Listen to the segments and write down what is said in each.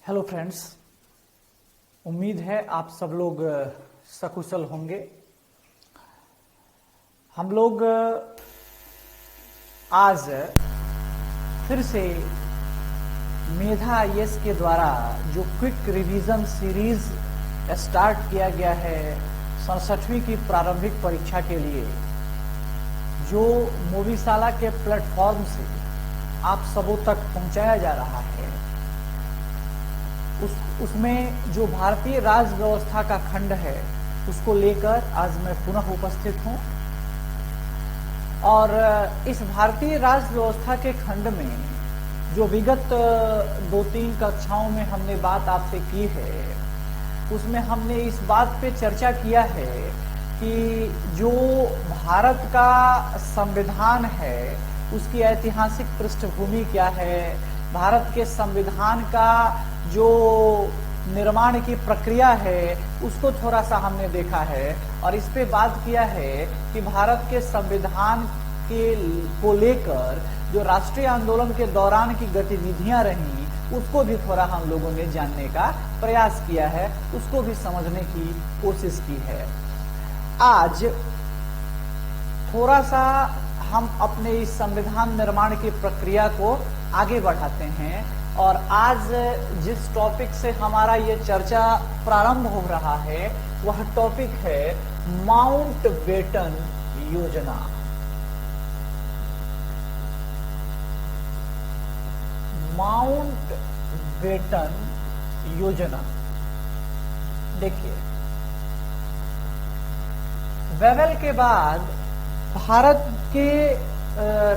Hello friends, उम्मीद है आप सब लोग सकुशल होंगे। हम लोग आज फिर से मेधा आईएएस के द्वारा जो क्विक रिवीजन सीरीज स्टार्ट किया गया है 67वीं की प्रारंभिक परीक्षा के लिए, जो मोवीशाला के प्लेटफॉर्म से आप सबों तक पहुंचाया जा रहा है, उसमें जो भारतीय राज व्यवस्था का खंड है उसको लेकर आज मैं पुनः उपस्थित हूं। और इस भारतीय राज व्यवस्था के खंड में जो विगत 2-3 कक्षाओं में हमने बात आपसे की है, उसमें हमने इस बात पे चर्चा किया है कि जो भारत का संविधान है उसकी ऐतिहासिक पृष्ठभूमि क्या है, भारत के संविधान का जो निर्माण की प्रक्रिया है उसको थोड़ा सा हमने देखा है। और इस पे बात किया है कि भारत के संविधान को लेकर जो राष्ट्रीय आंदोलन के दौरान की गतिविधियां रहीं उसको भी थोड़ा हम लोगों ने जानने का प्रयास किया है, उसको भी समझने की कोशिश की है। आज थोड़ा सा हम अपने इस संविधान निर्माण की प्रक्रिया को आगे बढ़ाते हैं और आज जिस टॉपिक से हमारा ये चर्चा प्रारंभ हो रहा है वह टॉपिक है माउंटबेटन योजना। माउंटबेटन योजना, देखिए, वेवेल के बाद भारत के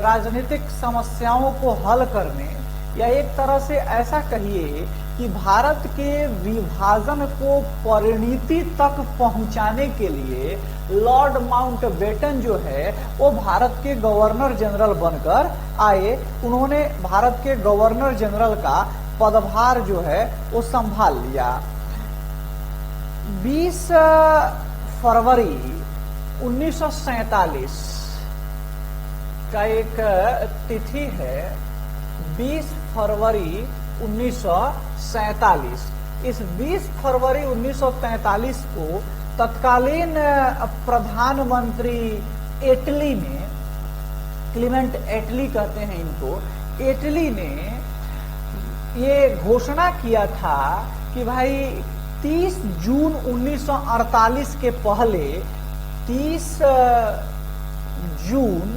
राजनीतिक समस्याओं को हल करने, या एक तरह से ऐसा कहिए कि भारत के विभाजन को परिणति तक पहुंचाने के लिए लॉर्ड माउंटबेटन जो है वो भारत के गवर्नर जनरल बनकर आए। उन्होंने भारत के गवर्नर जनरल का पदभार जो है वो संभाल लिया। 20 फरवरी 1947 का एक तिथि है, 20 फरवरी 1947। इस 20 फरवरी 1943 को तत्कालीन प्रधानमंत्री एटली ने, क्लीमेंट एटली कहते हैं इनको, एटली ने ये घोषणा किया था कि भाई 30 जून 1948 के पहले, 30 जून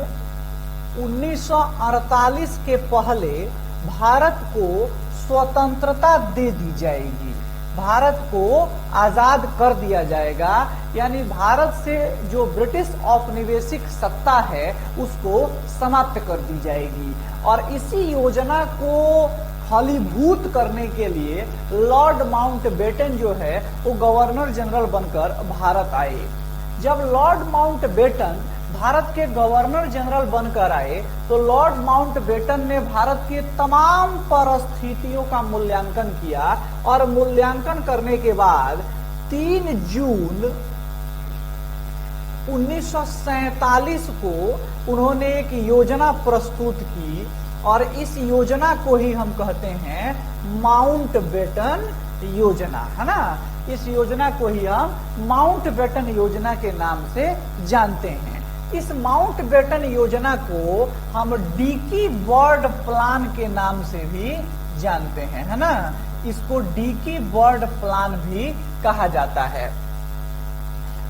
1948 के पहले भारत को स्वतंत्रता दे दी जाएगी, भारत को आजाद कर दिया जाएगा। यानी भारत से जो ब्रिटिश औपनिवेशिक सत्ता है उसको समाप्त कर दी जाएगी। और इसी योजना को फलीभूत करने के लिए लॉर्ड माउंटबेटन जो है वो गवर्नर जनरल बनकर भारत आए। जब लॉर्ड माउंटबेटन भारत के गवर्नर जनरल बनकर आए तो लॉर्ड माउंटबेटन ने भारत की तमाम परिस्थितियों का मूल्यांकन किया और मूल्यांकन करने के बाद 3 जून 1947 को उन्होंने एक योजना प्रस्तुत की और इस योजना को ही हम कहते हैं माउंटबेटन योजना, है ना। इस योजना को ही हम माउंटबेटन योजना के नाम से जानते हैं। इस माउंटबेटन योजना को हम डिकी बर्ड प्लान के नाम से भी जानते हैं, है ना। इसको डिकी बर्ड प्लान भी कहा जाता है।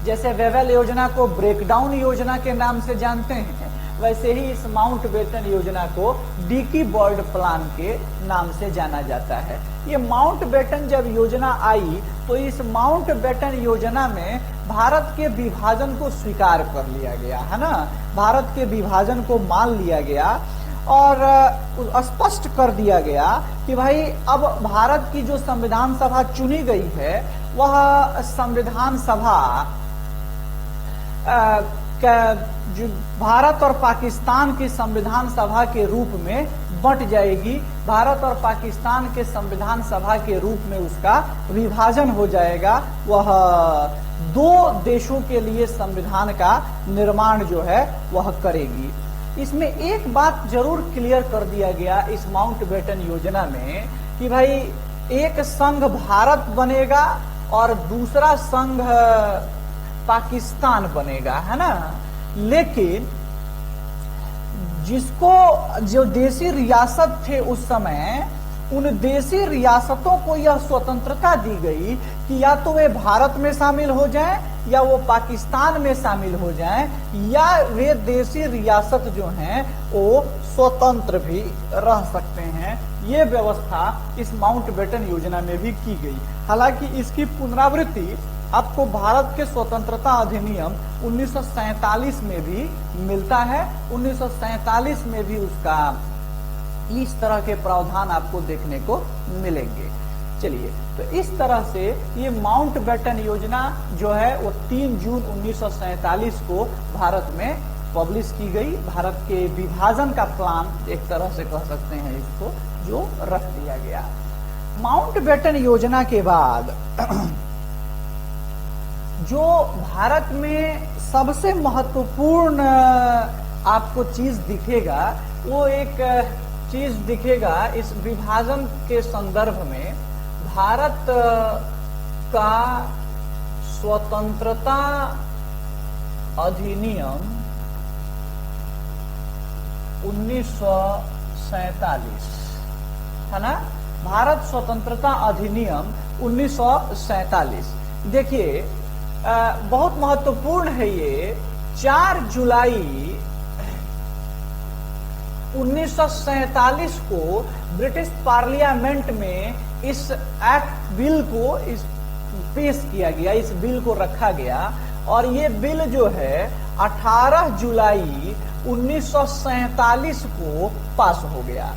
जैसे वेवेल योजना को ब्रेकडाउन योजना के नाम से जानते हैं, वैसे ही इस माउंटबेटन योजना को डिकी बर्ड प्लान के नाम से जाना जाता है। ये माउंटबेटन जब योजना आई तो इस माउंटबेटन योजना में भारत के विभाजन को स्वीकार कर लिया गया, है ना। भारत के विभाजन को मान लिया गया और स्पष्ट कर दिया गया कि भाई अब भारत की जो संविधान सभा चुनी गई है वह संविधान सभा जो भारत और पाकिस्तान की संविधान सभा के रूप में बंट जाएगी। भारत और पाकिस्तान के संविधान सभा के रूप में उसका विभाजन हो जाएगा। वह 2 देशों के लिए संविधान का निर्माण जो है वह करेगी। इसमें एक बात जरूर क्लियर कर दिया गया इस माउंटबेटन योजना में कि भाई एक संघ भारत बनेगा और दूसरा संघ पाकिस्तान बनेगा, है ना। लेकिन जिसको जो देशी रियासत थे उस समय, उन देशी रियासतों को यह स्वतंत्रता दी गई कि या तो वे भारत में शामिल हो जाएं या वो पाकिस्तान में शामिल हो जाएं, या वे देशी रियासत जो हैं वो स्वतंत्र भी रह सकते हैं। ये व्यवस्था इस माउंटबेटन योजना में भी की गई। हालांकि इसकी पुनरावृत्ति आपको भारत के स्वतंत्रता अधिनियम 1947 में भी मिलता है। 1947 में भी उसका इस तरह के प्रावधान आपको देखने को मिलेंगे। चलिए, तो इस तरह से ये माउंटबेटन योजना जो है वो 3 जून 1947 को भारत में पब्लिश की गई। भारत के विभाजन का प्लान एक तरह से कह सकते हैं इसको, जो रख दिया गया। माउंटबेटन योजना के बाद जो भारत में सबसे महत्वपूर्ण आपको चीज दिखेगा, वो एक चीज दिखेगा इस विभाजन के संदर्भ में। भारत का स्वतंत्रता अधिनियम 1947, है ना। भारत स्वतंत्रता अधिनियम 1947, देखिए बहुत महत्वपूर्ण है ये। 4 जुलाई 1947 को ब्रिटिश पार्लियामेंट में इस एक्ट बिल को पेश किया गया, इस बिल को रखा गया, और ये बिल जो है 18 जुलाई 1947 को पास हो गया।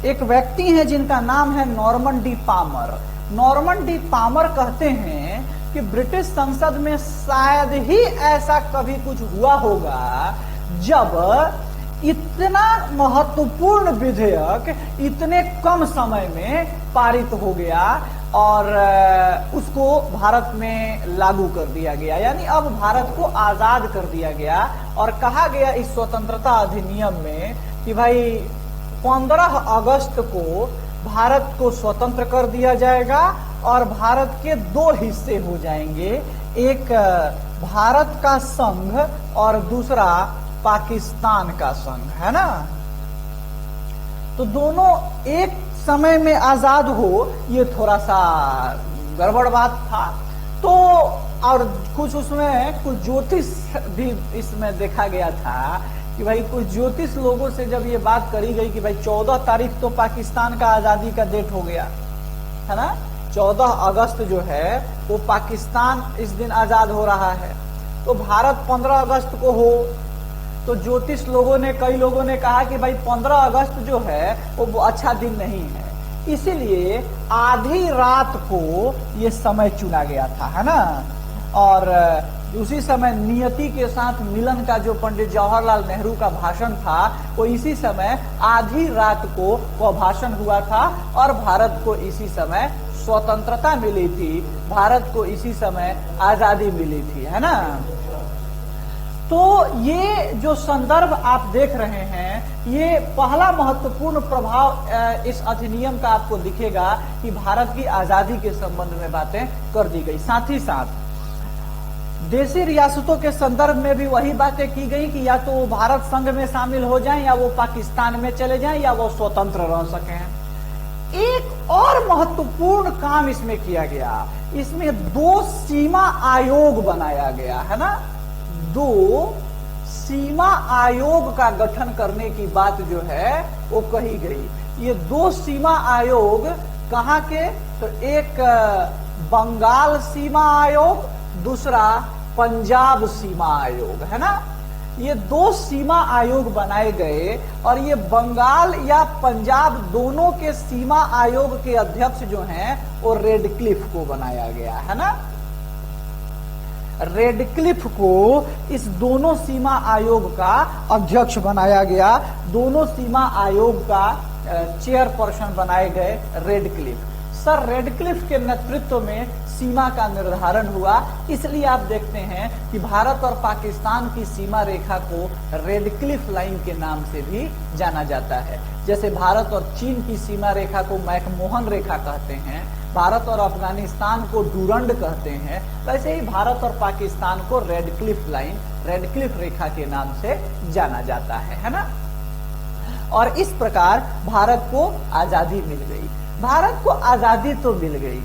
एक व्यक्ति है जिनका नाम है Norman D Palmer. Norman D Palmer कहते हैं कि ब्रिटिश संसद में शायद ही ऐसा कभी कुछ हुआ होगा जब इतना महत्वपूर्ण विधेयक इतने कम समय में पारित हो गया और उसको भारत में लागू कर दिया गया। यानी अब भारत को आजाद कर दिया गया और कहा गया इस स्वतंत्रता अधिनियम में कि भाई 15 अगस्त को भारत को स्वतंत्र कर दिया जाएगा और भारत के 2 हिस्से हो जाएंगे, एक भारत का संघ और दूसरा पाकिस्तान का संघ, है ना। तो दोनों एक समय में आजाद हो, ये थोड़ा सा गड़बड़ बात था। तो और कुछ उसमें कुछ ज्योतिष भी इसमें देखा गया था कि भाई कुछ ज्योतिष लोगों से जब ये बात करी गई कि भाई 14 तारीख तो पाकिस्तान का आजादी का डेट हो गया, है ना। 14 अगस्त जो है वो पाकिस्तान इस दिन आजाद हो रहा है, तो भारत 15 अगस्त को हो। तो ज्योतिष लोगों ने, कई लोगों ने कहा कि भाई 15 अगस्त जो है वो अच्छा दिन नहीं है, इसीलिए आधी रात को ये समय चुना गया था, है ना। और उसी समय नियति के साथ मिलन का जो पंडित जवाहरलाल नेहरू का भाषण था वो इसी समय आधी रात को भाषण हुआ था और भारत को इसी समय स्वतंत्रता मिली थी, भारत को इसी समय आजादी मिली थी, है ना। तो ये जो संदर्भ आप देख रहे हैं, ये पहला महत्वपूर्ण प्रभाव इस अधिनियम का आपको दिखेगा कि भारत की आजादी के संबंध में बातें कर दी गई। साथ ही साथ देशी रियासतों के संदर्भ में भी वही बातें की गई कि या तो वो भारत संघ में शामिल हो जाएं या वो पाकिस्तान में चले जाएं या वो स्वतंत्र रह सकें। एक और महत्वपूर्ण काम इसमें किया गया, इसमें 2 सीमा आयोग बनाया गया, है ना। 2 सीमा आयोग का गठन करने की बात जो है वो कही गई। ये 2 सीमा आयोग कहाँ के, तो एक बंगाल सीमा आयोग, दूसरा पंजाब सीमा आयोग, है ना। ये 2 सीमा आयोग बनाए गए और ये बंगाल या पंजाब दोनों के सीमा आयोग के अध्यक्ष जो हैं वो रेडक्लिफ को बनाया गया, है ना। रेडक्लिफ को इस दोनों सीमा आयोग का अध्यक्ष बनाया गया। दोनों सीमा आयोग का चेयरपर्सन बनाए गए रेडक्लिफ। सर रेडक्लिफ के नेतृत्व में सीमा का निर्धारण हुआ। इसलिए आप देखते हैं कि भारत और पाकिस्तान की सीमा रेखा को रेड क्लिफ लाइन के नाम से भी जाना जाता है। जैसे भारत और चीन की सीमा रेखा को मैकमोहन रेखा कहते हैं, भारत और अफगानिस्तान को डूरंड कहते हैं, वैसे ही भारत और पाकिस्तान को Radcliffe line, Radcliffe रेखा के नाम से जाना जाता है ना। और इस प्रकार भारत को आजादी मिल गई। भारत को आजादी तो मिल गई,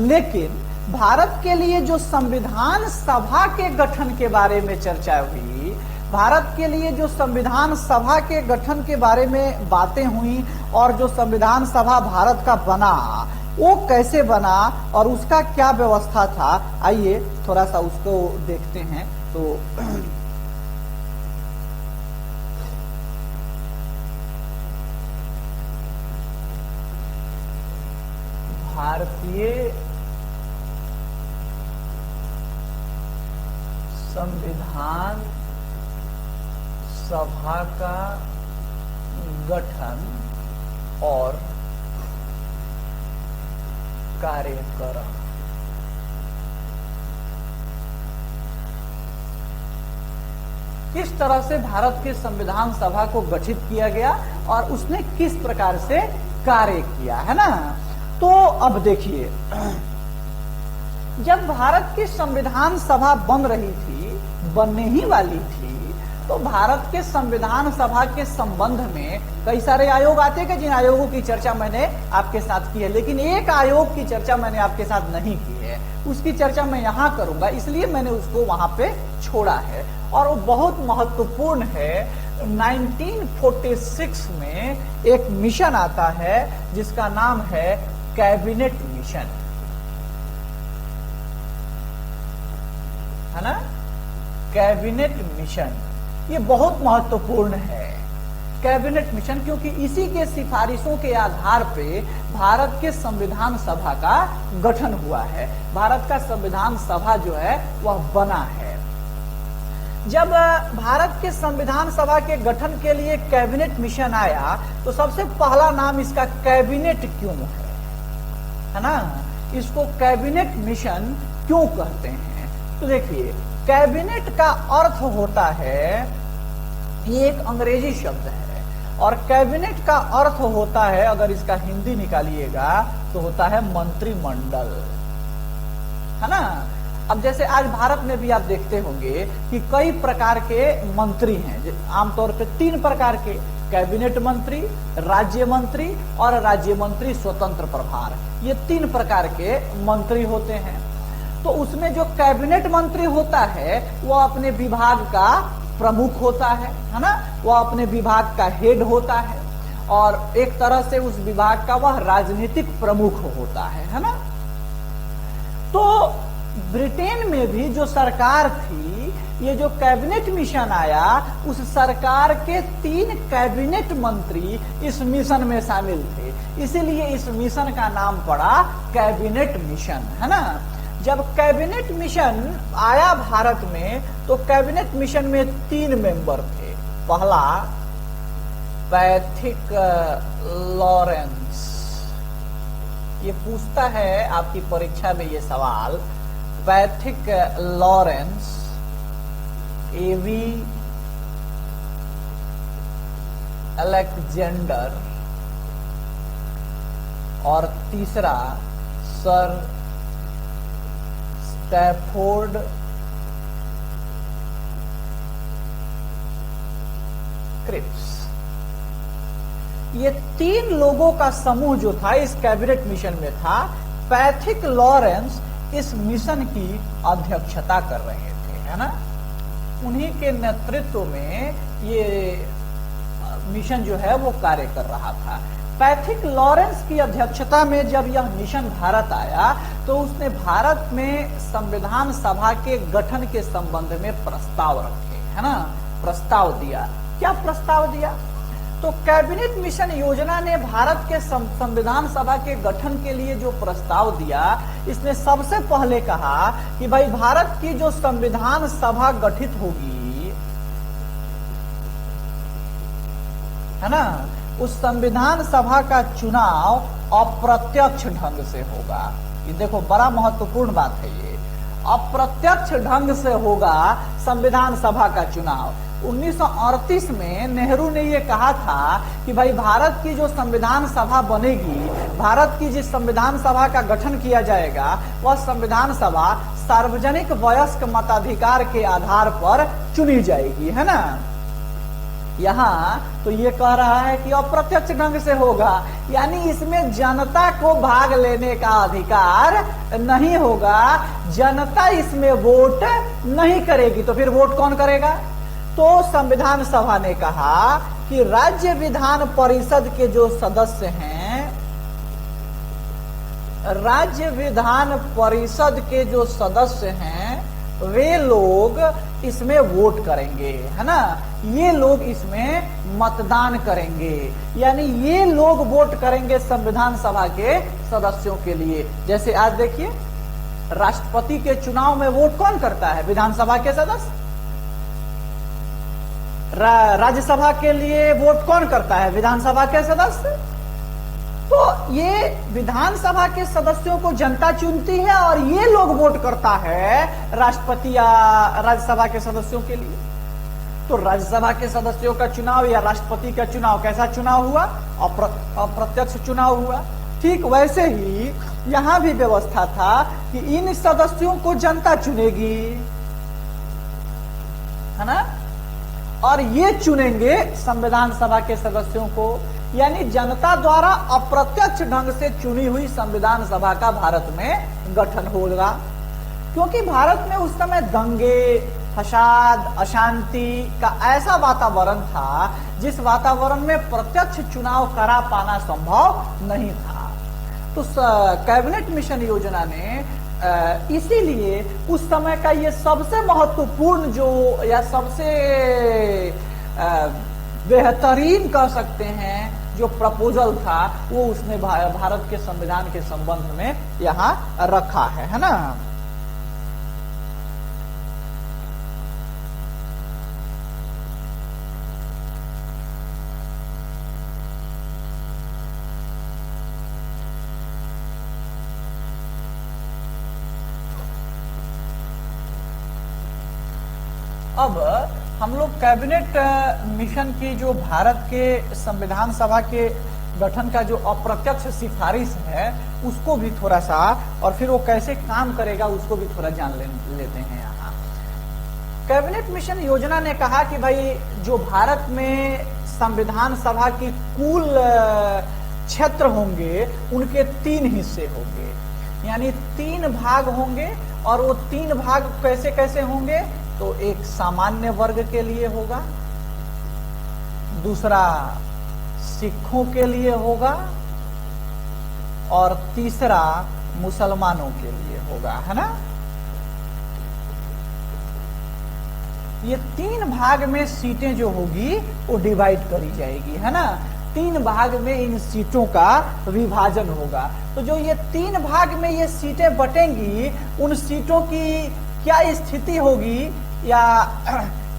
लेकिन भारत के लिए जो संविधान सभा के गठन के बारे में चर्चा हुई, भारत के लिए जो संविधान सभा के गठन के बारे में बातें हुई और जो संविधान सभा भारत का बना, वो कैसे बना और उसका क्या व्यवस्था था, आइए थोड़ा सा उसको देखते हैं। तो भारतीय संविधान सभा का गठन और कार्यक्रम। किस तरह से भारत के संविधान सभा को गठित किया गया और उसने किस प्रकार से कार्य किया, है ना। तो अब देखिए, जब भारत की संविधान सभा बन रही थी, बनने ही वाली थी, तो भारत के संविधान सभा के संबंध में कई सारे आयोग आते हैं, जिन आयोगों की चर्चा मैंने आपके साथ की है, लेकिन एक आयोग की चर्चा मैंने आपके साथ नहीं की है, उसकी चर्चा मैं यहाँ करूंगा, इसलिए मैंने उसको वहां पे छोड़ा है और वो बहुत महत्वपूर्ण है। 1946 में एक मिशन आता है जिसका नाम है कैबिनेट मिशन, है ना। कैबिनेट मिशन ये बहुत महत्वपूर्ण है, कैबिनेट मिशन, क्योंकि इसी के सिफारिशों के आधार पे भारत के संविधान सभा का गठन हुआ है, भारत का संविधान सभा जो है वह बना है। जब भारत के संविधान सभा के गठन के लिए कैबिनेट मिशन आया, तो सबसे पहला नाम इसका कैबिनेट क्यों है ना, इसको कैबिनेट मिशन क्यों कहते हैं। तो देखिए, कैबिनेट का अर्थ होता है, ये एक अंग्रेजी शब्द है, और कैबिनेट का अर्थ होता है, अगर इसका हिंदी निकालिएगा तो होता है मंत्रिमंडल, है ना। अब जैसे आज भारत में भी आप देखते होंगे कि कई प्रकार के मंत्री हैं, आमतौर पे 3 प्रकार के, कैबिनेट मंत्री, राज्य मंत्री और राज्य मंत्री स्वतंत्र प्रभार, ये 3 प्रकार के मंत्री होते हैं। तो उसमें जो कैबिनेट मंत्री होता है वो अपने विभाग का प्रमुख होता है ना, वो अपने विभाग का हेड होता है और एक तरह से उस विभाग का वह राजनीतिक प्रमुख होता है ना। तो ब्रिटेन में भी जो सरकार थी, ये जो कैबिनेट मिशन आया, उस सरकार के 3 कैबिनेट मंत्री इस मिशन में शामिल थे, इसीलिए इस मिशन का नाम पड़ा कैबिनेट मिशन, है ना। जब कैबिनेट मिशन आया भारत में, तो कैबिनेट मिशन में 3 मेंबर थे। पहला पैथिक लॉरेंस, ये पूछता है आपकी परीक्षा में ये सवाल, पैथिक लॉरेंस, एवी अलेक्जेंडर और तीसरा सर स्टैफोर्ड क्रिप्स। ये 3 लोगों का समूह जो था इस कैबिनेट मिशन में था। पैथिक लॉरेंस इस मिशन की अध्यक्षता कर रहे थे, है ना। उन्हीं के नेतृत्व में ये मिशन जो है वो कार्य कर रहा था। पैथिक लॉरेंस की अध्यक्षता में जब यह मिशन भारत आया, तो उसने भारत में संविधान सभा के गठन के संबंध में प्रस्ताव रखे, है ना, प्रस्ताव दिया। क्या प्रस्ताव दिया? तो कैबिनेट मिशन योजना ने भारत के संविधान सभा के गठन के लिए जो प्रस्ताव दिया, इसने सबसे पहले कहा कि भाई भारत की जो संविधान सभा गठित होगी, है ना, उस संविधान सभा का चुनाव अप्रत्यक्ष ढंग से होगा। ये देखो बड़ा महत्वपूर्ण बात है ये। अप्रत्यक्ष ढंग से होगा संविधान सभा का चुनाव। 1938 में नेहरू ने ये कहा था कि भाई भारत की जो संविधान सभा बनेगी, भारत की जिस संविधान सभा का गठन किया जाएगा, वह संविधान सभा सार्वजनिक वयस्क मताधिकार के आधार पर चुनी जाएगी, है ना। यहाँ तो ये कह रहा है कि अप्रत्यक्ष ढंग से होगा, यानी इसमें जनता को भाग लेने का अधिकार नहीं होगा, जनता इसमें वोट नहीं करेगी। तो फिर वोट कौन करेगा? तो संविधान सभा ने कहा कि राज्य विधान परिषद के जो सदस्य हैं, राज्य विधान परिषद के जो सदस्य हैं वे लोग इसमें वोट करेंगे, है ना। ये लोग इसमें मतदान करेंगे, यानी ये लोग वोट करेंगे संविधान सभा के सदस्यों के लिए। जैसे आज देखिए राष्ट्रपति के चुनाव में वोट कौन करता है? विधानसभा के सदस्य। राज्यसभा के लिए वोट कौन करता है? विधानसभा के सदस्य। तो ये विधानसभा के सदस्यों को जनता चुनती है और ये लोग वोट करता है राष्ट्रपति या राज्यसभा के सदस्यों के लिए। तो राज्यसभा के सदस्यों का चुनाव या राष्ट्रपति का चुनाव कैसा चुनाव हुआ? अप्रत्यक्ष चुनाव हुआ। ठीक वैसे ही यहां भी व्यवस्था था कि इन सदस्यों को जनता चुनेगी, है ना, और ये चुनेंगे संविधान सभा के सदस्यों को, यानी जनता द्वारा अप्रत्यक्ष ढंग से चुनी हुई संविधान सभा का भारत में गठन होगा। क्योंकि भारत में उस समय दंगे, फसाद, अशांति का ऐसा वातावरण था जिस वातावरण में प्रत्यक्ष चुनाव करा पाना संभव नहीं था। तो कैबिनेट मिशन योजना ने इसीलिए उस समय का ये सबसे महत्वपूर्ण जो या सबसे बेहतरीन कह सकते हैं जो प्रपोजल था, वो उसने भारत के संविधान के संबंध में यहाँ रखा है ना। अब हम लोग कैबिनेट मिशन की जो भारत के संविधान सभा के गठन का जो अप्रत्यक्ष सिफारिश है उसको भी थोड़ा सा, और फिर वो कैसे काम करेगा उसको भी थोड़ा जान लेते हैं यहाँ। कैबिनेट मिशन योजना ने कहा कि भाई जो भारत में संविधान सभा की कुल क्षेत्र होंगे उनके 3 हिस्से होंगे, यानी 3 भाग होंगे। और वो 3 भाग कैसे कैसे होंगे? तो एक सामान्य वर्ग के लिए होगा, दूसरा सिखों के लिए होगा, और तीसरा मुसलमानों के लिए होगा, है ना। ये 3 भाग में सीटें जो होगी वो डिवाइड करी जाएगी, है ना। 3 भाग में इन सीटों का विभाजन होगा। तो जो ये 3 भाग में ये सीटें बटेंगी, उन सीटों की क्या स्थिति होगी या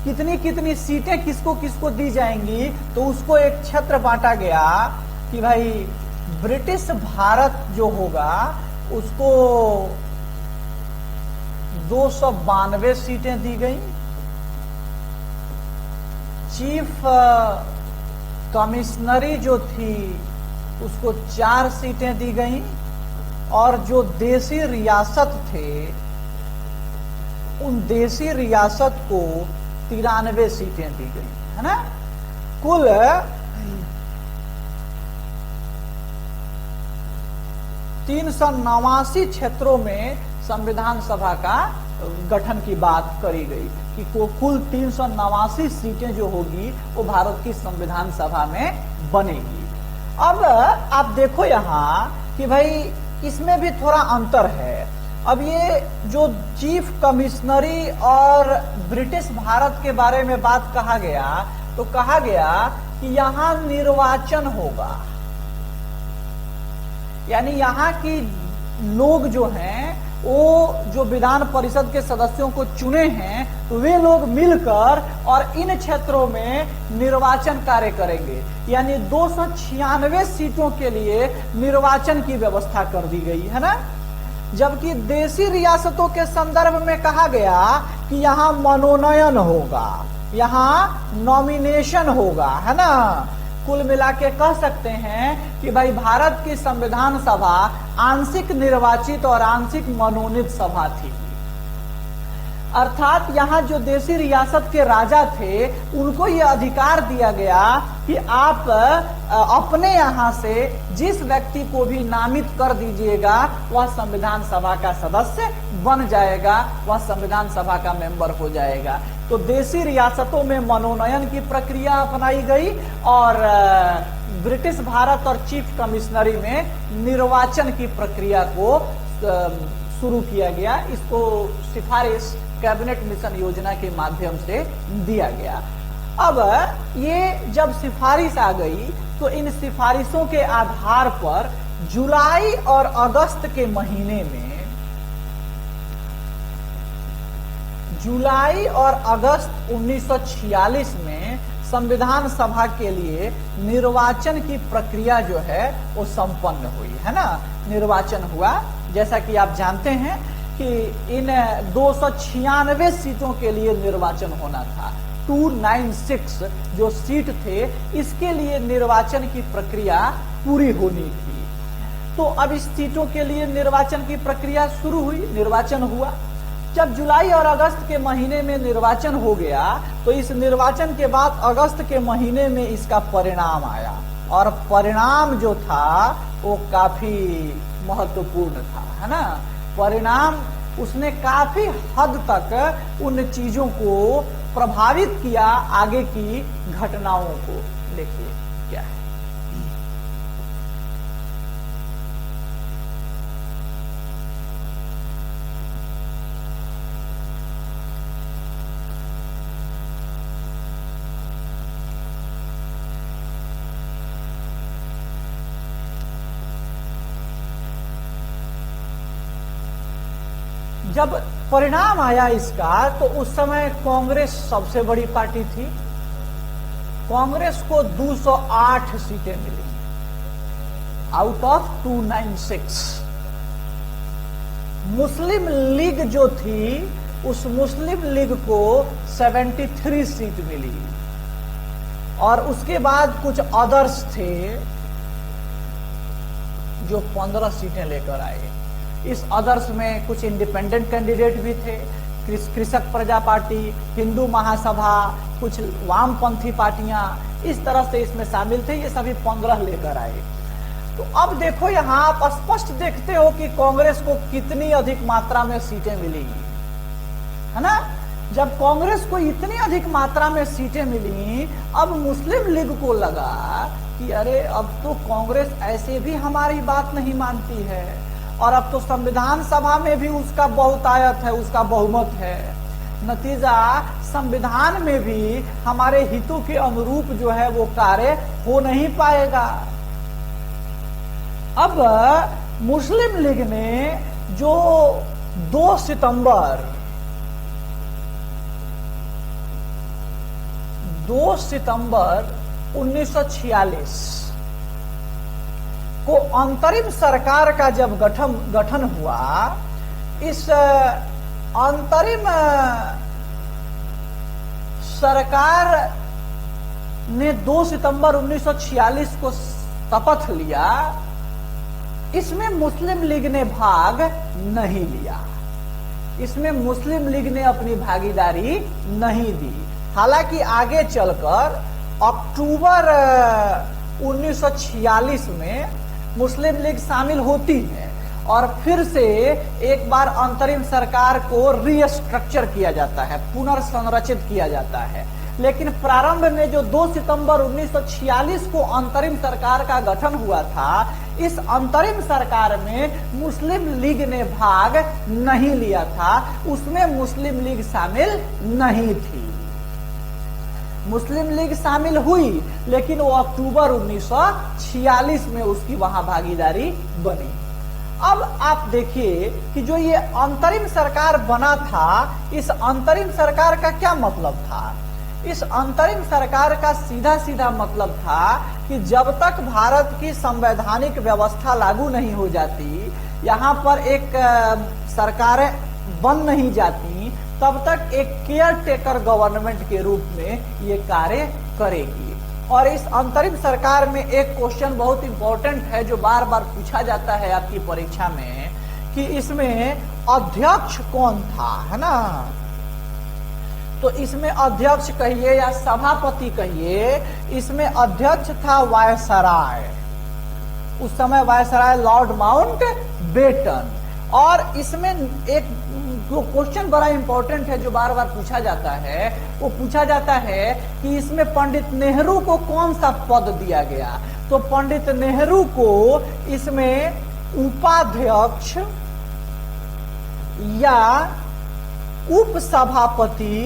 कितनी कितनी सीटें किसको किसको दी जाएंगी, तो उसको एक क्षेत्र बांटा गया कि भाई ब्रिटिश भारत जो होगा उसको 292 सीटें दी गई, चीफ कमिश्नरी जो थी उसको 4 सीटें दी गई, और जो देशी रियासत थे उन देशी रियासत को 93 सीटें दी गई, है ना। कुल 389 क्षेत्रों में संविधान सभा का गठन की बात करी गई कि कुल 389 सीटें जो होगी वो भारत की संविधान सभा में बनेगी। अब आप देखो यहाँ कि भाई इसमें भी थोड़ा अंतर है। अब ये जो चीफ कमिश्नरी और ब्रिटिश भारत के बारे में बात कहा गया, तो कहा गया कि यहाँ निर्वाचन होगा, यानी यहाँ की लोग जो हैं वो जो विधान परिषद के सदस्यों को चुने हैं वे लोग मिलकर और इन क्षेत्रों में निर्वाचन कार्य करेंगे। यानी 296 सीटों के लिए निर्वाचन की व्यवस्था कर दी गई है ना। जबकि देशी रियासतों के संदर्भ में कहा गया कि यहाँ मनोनयन होगा, यहाँ नॉमिनेशन होगा, है ना। कुल मिला के कह सकते हैं कि भाई भारत की संविधान सभा आंशिक निर्वाचित और आंशिक मनोनीत सभा थी। अर्थात यहाँ जो देशी रियासत के राजा थे उनको ये अधिकार दिया गया कि आप अपने यहाँ से जिस व्यक्ति को भी नामित कर दीजिएगा वह संविधान सभा का सदस्य बन जाएगा, वह संविधान सभा का मेंबर हो जाएगा। तो देशी रियासतों में मनोनयन की प्रक्रिया अपनाई गई और ब्रिटिश भारत और चीफ कमिश्नरी में निर्वाचन की प्रक्रिया को शुरू किया गया। इसको सिफारिश कैबिनेट मिशन योजना के माध्यम से दिया गया। अब ये जब सिफारिश आ गई तो इन सिफारिशों के आधार पर जुलाई और अगस्त के महीने में, जुलाई और अगस्त 1946 में संविधान सभा के लिए निर्वाचन की प्रक्रिया जो है वो संपन्न हुई, है ना। निर्वाचन हुआ। जैसा कि आप जानते हैं कि इन 296 सीटों के लिए निर्वाचन होना था। 296 जो सीट थे इसके लिए निर्वाचन की प्रक्रिया पूरी होनी थी। तो अब इस सीटों के लिए निर्वाचन की प्रक्रिया शुरू हुई, निर्वाचन हुआ। जब जुलाई और अगस्त के महीने में निर्वाचन हो गया तो इस निर्वाचन के बाद अगस्त के महीने में इसका परिणाम आया और परिणाम जो था वो काफी महत्वपूर्ण था, है ना। परिणाम उसने काफी हद तक उन चीजों को प्रभावित किया, आगे की घटनाओं को। देखिए क्या है। जब परिणाम आया इसका तो उस समय कांग्रेस सबसे बड़ी पार्टी थी। कांग्रेस को 208 सीटें मिली आउट ऑफ 296। मुस्लिम लीग जो थी उस मुस्लिम लीग को 73 सीट मिली और उसके बाद कुछ अदर्स थे जो 15 सीटें लेकर आए। इस अदर्स में कुछ इंडिपेंडेंट कैंडिडेट भी थे, कृषक प्रजा पार्टी, हिंदू महासभा, कुछ वामपंथी पार्टियां, इस तरह से इसमें शामिल थे। ये सभी 15 लेकर आए। तो अब देखो यहाँ आप स्पष्ट देखते हो कि कांग्रेस को कितनी अधिक मात्रा में सीटें मिली, है ना। जब कांग्रेस को इतनी अधिक मात्रा में सीटें मिली, अब मुस्लिम लीग को लगा कि अरे अब तो कांग्रेस ऐसे भी हमारी बात नहीं मानती है और अब तो संविधान सभा में भी उसका बहुतायत है, उसका बहुमत है। नतीजा संविधान में भी हमारे हितों के अनुरूप जो है वो कार्य हो नहीं पाएगा। अब मुस्लिम लीग ने जो 2 सितंबर 1946 को अंतरिम सरकार का जब गठन हुआ, इस अंतरिम सरकार ने 2 सितंबर 1946 को शपथ लिया। इसमें मुस्लिम लीग ने भाग नहीं लिया, इसमें मुस्लिम लीग ने अपनी भागीदारी नहीं दी। हालांकि आगे चलकर अक्टूबर 1946 में मुस्लिम लीग शामिल होती है और फिर से एक बार अंतरिम सरकार को रीस्ट्रक्चर किया जाता है, पुनर्संरचित किया जाता है। लेकिन प्रारंभ में जो 2 सितंबर 1946 को अंतरिम सरकार का गठन हुआ था, इस अंतरिम सरकार में मुस्लिम लीग ने भाग नहीं लिया था, उसमें मुस्लिम लीग शामिल नहीं थी। मुस्लिम लीग शामिल हुई लेकिन वो अक्टूबर 1946 में उसकी वहां भागीदारी बनी। अब आप देखिए कि जो ये अंतरिम सरकार बना था, इस अंतरिम सरकार का क्या मतलब था? इस अंतरिम सरकार का सीधा सीधा मतलब था कि जब तक भारत की संवैधानिक व्यवस्था लागू नहीं हो जाती, यहाँ पर एक सरकारें बन नहीं जाती, तब तक एक केयर टेकर गवर्नमेंट के रूप में ये कार्य करेगी। और इस अंतरिम सरकार में एक क्वेश्चन बहुत इंपॉर्टेंट है जो बार बार पूछा जाता है आपकी परीक्षा में, कि इसमें अध्यक्ष कौन था, है ना? तो इसमें अध्यक्ष कहिए या सभापति कहिए, इसमें अध्यक्ष था वायसराय। उस समय वायसराय लॉर्ड माउंट बेटन। और इसमें एक जो क्वेश्चन बड़ा इंपॉर्टेंट है जो बार बार पूछा जाता है, वो पूछा जाता है कि इसमें पंडित नेहरू को कौन सा पद दिया गया? तो पंडित नेहरू को इसमें उपाध्यक्ष या उपसभापति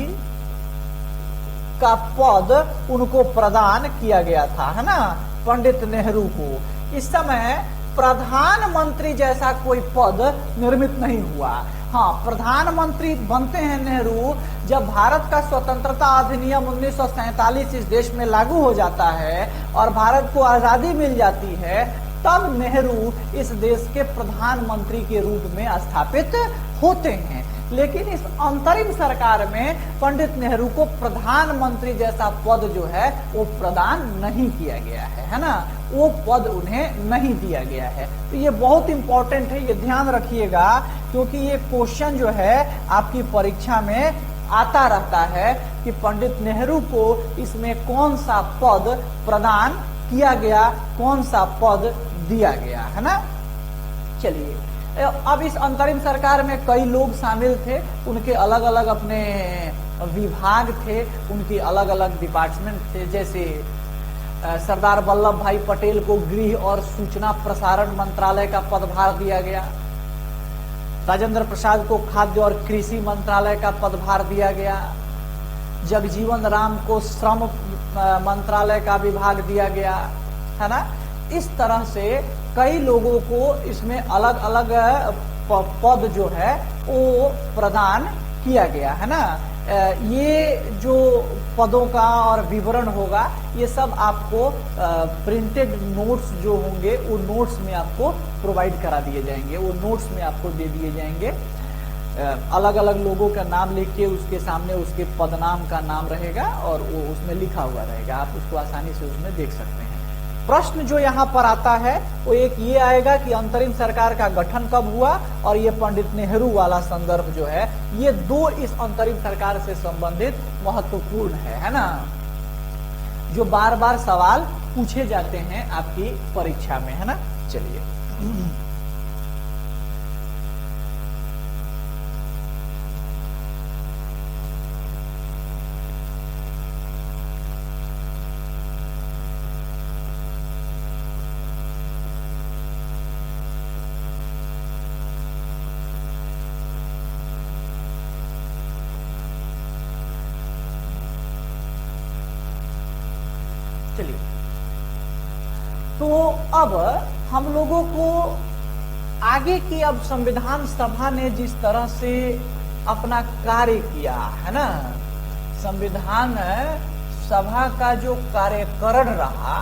का पद उनको प्रदान किया गया था, है ना, पंडित नेहरू को। इस समय प्रधानमंत्री जैसा कोई पद निर्मित नहीं हुआ। हाँ, प्रधानमंत्री बनते हैं नेहरू जब भारत का स्वतंत्रता अधिनियम 1947 इस देश में लागू हो जाता है और भारत को आजादी मिल जाती है, तब नेहरू इस देश के प्रधानमंत्री के रूप में स्थापित होते हैं। लेकिन इस अंतरिम सरकार में पंडित नेहरू को प्रधानमंत्री जैसा पद जो है वो प्रदान नहीं किया गया है ना, वो पद उन्हें नहीं दिया गया है। तो ये बहुत इंपॉर्टेंट है, ये ध्यान रखिएगा, क्योंकि ये क्वेश्चन जो है आपकी परीक्षा में आता रहता है कि पंडित नेहरू को इसमें कौन सा पद प्रदान किया गया, कौन सा पद दिया गया, है ना। चलिए, अब इस अंतरिम सरकार में कई लोग शामिल थे, उनके अलग अलग अपने विभाग थे, उनकी अलग अलग डिपार्टमेंट थे। जैसे सरदार वल्लभ भाई पटेल को गृह और सूचना प्रसारण मंत्रालय का पदभार दिया गया। राजेंद्र प्रसाद को खाद्य और कृषि मंत्रालय का पदभार दिया गया। जगजीवन राम को श्रम मंत्रालय का विभाग दिया गया, है ना। इस तरह से कई लोगों को इसमें अलग अलग पद जो है वो प्रदान किया गया, है ना। ये जो पदों का और विवरण होगा, ये सब आपको प्रिंटेड नोट्स जो होंगे वो नोट्स में आपको प्रोवाइड करा दिए जाएंगे, वो नोट्स में आपको दे दिए जाएंगे। अलग अलग लोगों का नाम लिख के उसके सामने उसके पदनाम का नाम रहेगा और वो उसमें लिखा हुआ रहेगा, आप उसको आसानी से उसमें देख सकते हैं। प्रश्न जो यहाँ पर आता है वो एक ये आएगा कि अंतरिम सरकार का गठन कब हुआ, और ये पंडित नेहरू वाला संदर्भ जो है, ये दो इस अंतरिम सरकार से संबंधित महत्वपूर्ण है ना, जो बार बार सवाल पूछे जाते हैं आपकी परीक्षा में, है ना। चलिए, चलिए, तो अब हम लोगों को आगे की, अब संविधान सभा ने जिस तरह से अपना कार्य किया है ना, संविधान सभा का जो कार्यकरण रहा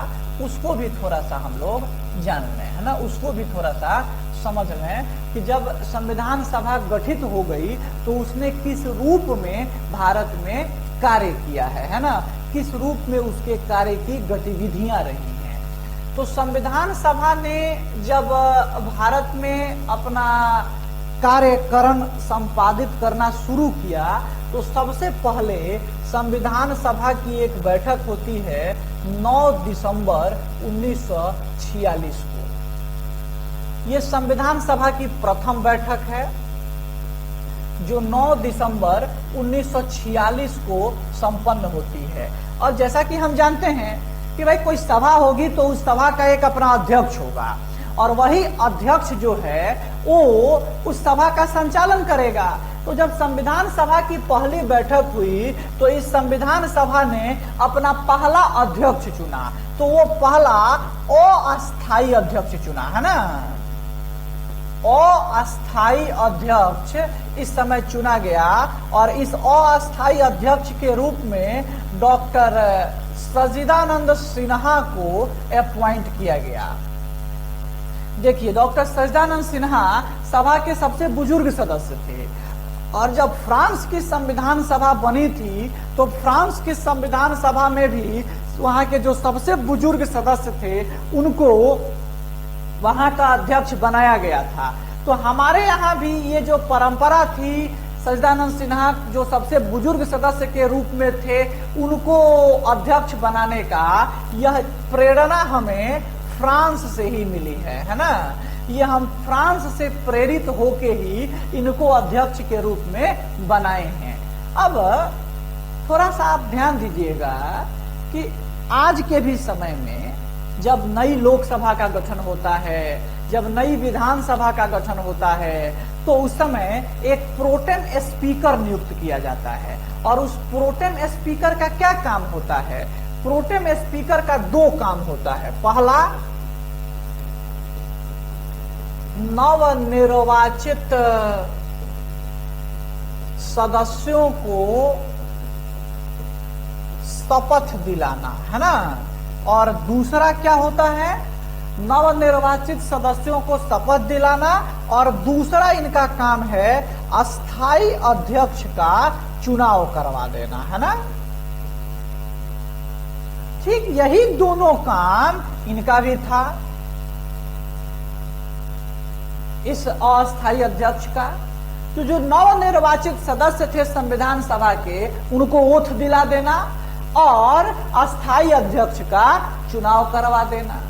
उसको भी थोड़ा सा हम लोग जान लें, है ना, उसको भी थोड़ा सा समझ लें कि जब संविधान सभा गठित हो गई तो उसने किस रूप में भारत में कार्य किया है ना, किस रूप में उसके कार्य की गतिविधियां रही हैं। तो संविधान सभा ने जब भारत में अपना कार्यकरण संपादित करना शुरू किया तो सबसे पहले संविधान सभा की एक बैठक होती है 9 दिसंबर 1946 को। ये संविधान सभा की प्रथम बैठक है जो 9 दिसंबर 1946 को संपन्न होती है। और जैसा कि हम जानते हैं कि भाई कोई सभा होगी तो उस सभा का एक अपना अध्यक्ष होगा और वही अध्यक्ष जो है वो उस सभा का संचालन करेगा। तो जब संविधान सभा की पहली बैठक हुई तो इस संविधान सभा ने अपना पहला अध्यक्ष चुना, तो वो पहला अस्थायी अध्यक्ष चुना, है ना। अस्थाई अध्यक्ष इस समय चुना गया और इस अस्थाई अध्यक्ष के रूप में डॉक्टर सच्चिदानंद सिन्हा को अपॉइंट किया गया। देखिए, डॉक्टर सच्चिदानंद सिन्हा सभा के सबसे बुजुर्ग सदस्य थे और जब फ्रांस की संविधान सभा बनी थी तो फ्रांस की संविधान सभा में भी वहां के जो सबसे बुजुर्ग सदस्य थे उनको वहां का अध्यक्ष बनाया गया था। तो हमारे यहाँ भी ये जो परंपरा थी, सच्चिदानंद सिन्हा जो सबसे बुजुर्ग सदस्य के रूप में थे उनको अध्यक्ष बनाने का, यह प्रेरणा हमें फ्रांस से ही मिली है ना। ये हम फ्रांस से प्रेरित होके ही इनको अध्यक्ष के रूप में बनाए हैं। अब थोड़ा सा आप ध्यान दीजिएगा कि आज के भी समय में जब नई लोकसभा का गठन होता है, जब नई विधानसभा का गठन होता है, तो उस समय एक प्रोटेम स्पीकर नियुक्त किया जाता है। और उस प्रोटेम स्पीकर का क्या काम होता है? प्रोटेम स्पीकर का दो काम होता है। पहला, नवनिर्वाचित सदस्यों को शपथ दिलाना, है ना। और दूसरा क्या होता है? नवनिर्वाचित सदस्यों को शपथ दिलाना और दूसरा इनका काम है अस्थाई अध्यक्ष का चुनाव करवा देना, है ना। ठीक यही दोनों काम इनका भी था, इस अस्थाई अध्यक्ष का। तो जो नवनिर्वाचित सदस्य थे संविधान सभा के, उनको ओथ दिला देना और अस्थाई अध्यक्ष का चुनाव करवा देना।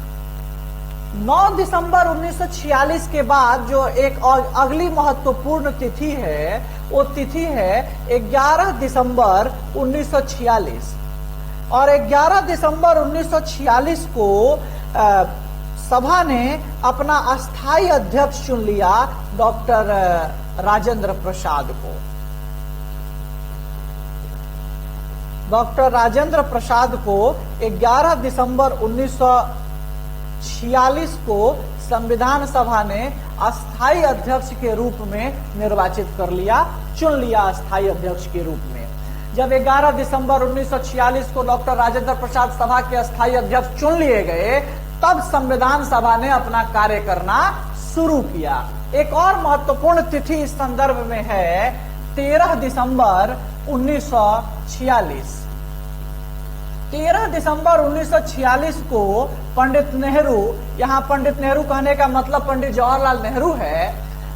9 दिसंबर 1946 के बाद जो एक अगली महत्वपूर्ण तिथि है, वो तिथि है 11 दिसंबर 1946। और 11 दिसंबर 1946 को सभा ने अपना अस्थाई अध्यक्ष चुन लिया, डॉक्टर राजेंद्र प्रसाद को। डॉक्टर राजेंद्र प्रसाद को 11 दिसंबर 1946 को संविधान सभा ने अस्थाई अध्यक्ष के रूप में निर्वाचित कर लिया, चुन लिया अस्थाई अध्यक्ष के रूप में। जब 11 दिसंबर 1946 को डॉक्टर राजेंद्र प्रसाद सभा के अस्थाई अध्यक्ष चुन लिए गए, तब संविधान सभा ने अपना कार्य करना शुरू किया। एक और महत्वपूर्ण तिथि इस संदर्भ में है 13 दिसंबर 1946। 13 दिसंबर 1946 को पंडित नेहरू, यहाँ पंडित नेहरू कहने का मतलब पंडित जवाहरलाल नेहरू है,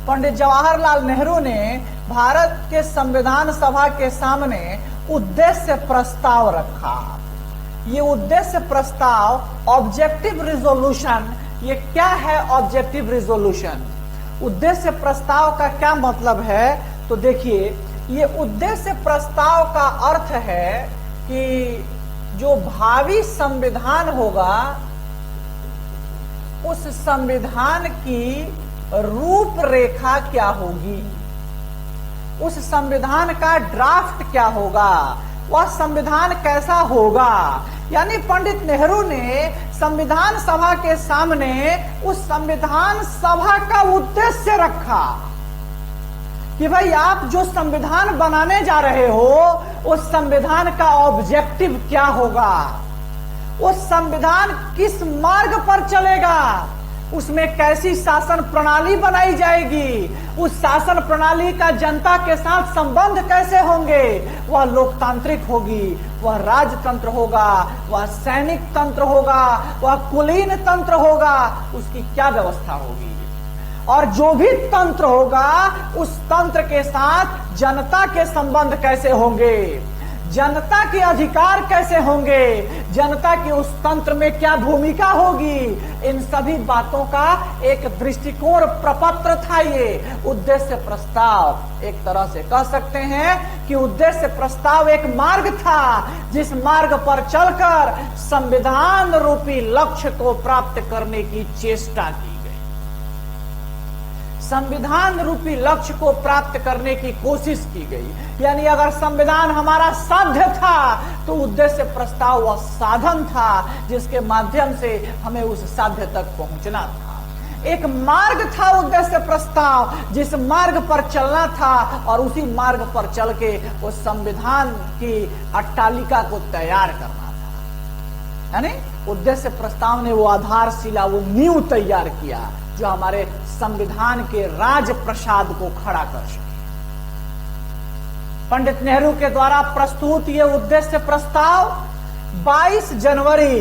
पंडित जवाहरलाल नेहरू ने भारत के संविधान सभा के सामने उद्देश्य प्रस्ताव रखा। ये उद्देश्य प्रस्ताव ऑब्जेक्टिव रिजोल्यूशन, ये क्या है ऑब्जेक्टिव रिजोल्यूशन? उद्देश्य प्रस्ताव का क्या मतलब है? तो देखिए, ये उद्देश्य प्रस्ताव का अर्थ है कि जो भावी संविधान होगा, उस संविधान की रूपरेखा क्या होगी, उस संविधान का ड्राफ्ट क्या होगा, वह संविधान कैसा होगा। यानी पंडित नेहरू ने संविधान सभा के सामने उस संविधान सभा का उद्देश्य रखा कि भाई आप जो संविधान बनाने जा रहे हो, उस संविधान का ऑब्जेक्टिव क्या होगा, वो संविधान किस मार्ग पर चलेगा, उसमें कैसी शासन प्रणाली बनाई जाएगी, उस शासन प्रणाली का जनता के साथ संबंध कैसे होंगे, वह लोकतांत्रिक होगी, वह राजतंत्र होगा, वह सैनिक तंत्र होगा, वह कुलीन तंत्र होगा, उसकी क्या व्यवस्था होगी। और जो भी तंत्र होगा, उस तंत्र के साथ जनता के संबंध कैसे होंगे, जनता के अधिकार कैसे होंगे, जनता की उस तंत्र में क्या भूमिका होगी, इन सभी बातों का एक दृष्टिकोण प्रपत्र था। ये उद्देश्य प्रस्ताव एक तरह से कह सकते हैं कि उद्देश्य प्रस्ताव एक मार्ग था, जिस मार्ग पर चलकर संविधान रूपी लक्ष्य को प्राप्त करने की चेष्टा की। संविधान रूपी लक्ष्य को प्राप्त करने की कोशिश की गई। यानी अगर संविधान हमारा साध्य था, तो उद्देश्य प्रस्ताव वह साधन था जिसके माध्यम से हमें उस साध्य तक पहुंचना था। एक मार्ग था, उद्देश्य प्रस्ताव, जिस मार्ग पर चलना था और उसी मार्ग पर चल के वो संविधान की अट्टालिका को तैयार करना था। यानी उद्देश्य प्रस्ताव ने वो आधारशिला, वो नींव तैयार किया जो हमारे संविधान के राजप्रसाद को खड़ा कर सके। पंडित नेहरू के द्वारा प्रस्तुत ये उद्देश्य प्रस्ताव 22 जनवरी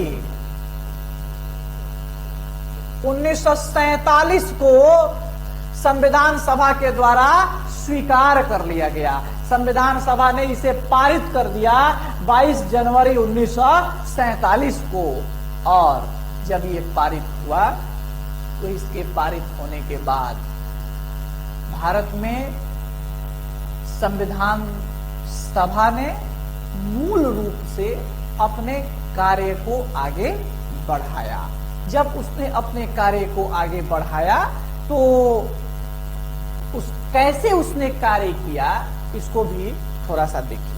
1947 को संविधान सभा के द्वारा स्वीकार कर लिया गया। संविधान सभा ने इसे पारित कर दिया 22 जनवरी 1947 को। और जब ये पारित हुआ तो इसके पारित होने के बाद भारत में संविधान सभा ने मूल रूप से अपने कार्य को आगे बढ़ाया। जब उसने अपने कार्य को आगे बढ़ाया तो कैसे उसने कार्य किया, इसको भी थोड़ा सा देखिए।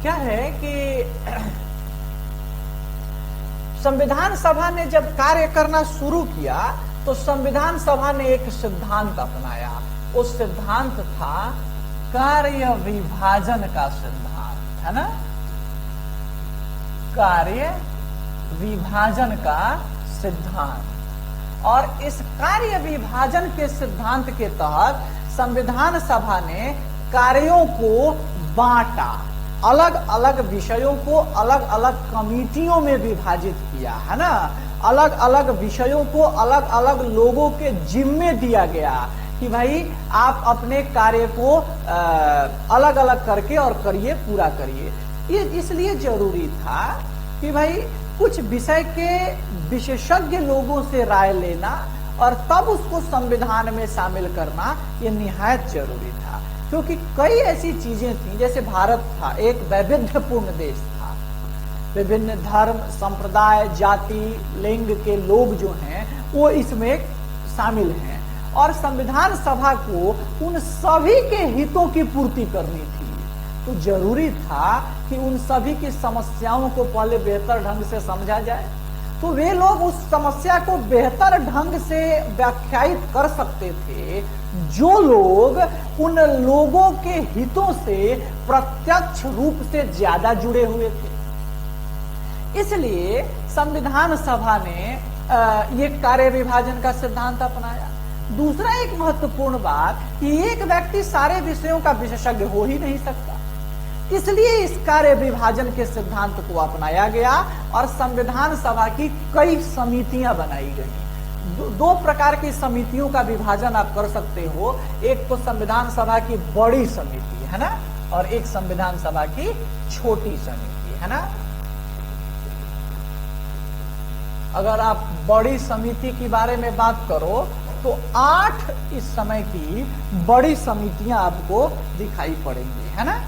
क्या है कि संविधान सभा ने जब कार्य करना शुरू किया तो संविधान सभा ने एक सिद्धांत अपनाया। वो सिद्धांत था कार्य विभाजन का सिद्धांत, है ना, कार्य विभाजन का सिद्धांत। और इस कार्य विभाजन के सिद्धांत के तहत संविधान सभा ने कार्यों को बांटा, अलग अलग विषयों को अलग अलग कमिटियों में विभाजित किया, है ना, अलग अलग विषयों को अलग अलग लोगों के जिम्मे दिया गया कि भाई आप अपने कार्य को अलग अलग करके और करिए, पूरा करिए। ये इसलिए जरूरी था कि भाई कुछ विषय के विशेषज्ञ लोगों से राय लेना और तब उसको संविधान में शामिल करना ये निहायत जरूरी था। क्योंकि कई ऐसी चीजें थी, जैसे भारत था एक वैविध्यपूर्ण देश था, विभिन्न धर्म, संप्रदाय, जाति, लिंग के लोग जो हैं वो इसमें शामिल हैं और संविधान सभा को उन सभी के हितों की पूर्ति करनी थी। तो जरूरी था कि उन सभी की समस्याओं को पहले बेहतर ढंग से समझा जाए। तो वे लोग उस समस्या को बेहतर ढंग से व्याख्यायित कर सकते थे जो लोग उन लोगों के हितों से प्रत्यक्ष रूप से ज्यादा जुड़े हुए थे। इसलिए संविधान सभा ने ये कार्य विभाजन का सिद्धांत अपनाया। दूसरा एक महत्वपूर्ण बात कि एक व्यक्ति सारे विषयों का विशेषज्ञ हो ही नहीं सकता, इसलिए इस कार्य विभाजन के सिद्धांत को अपनाया गया और संविधान सभा की कई समितियां बनाई गई। दो प्रकार की समितियों का विभाजन आप कर सकते हो, एक तो संविधान सभा की बड़ी समिति, है ना, और एक संविधान सभा की छोटी समिति, है ना। अगर आप बड़ी समिति के बारे में बात करो तो 8 इस समय की बड़ी समितियां आपको दिखाई पड़ेंगी, है ना।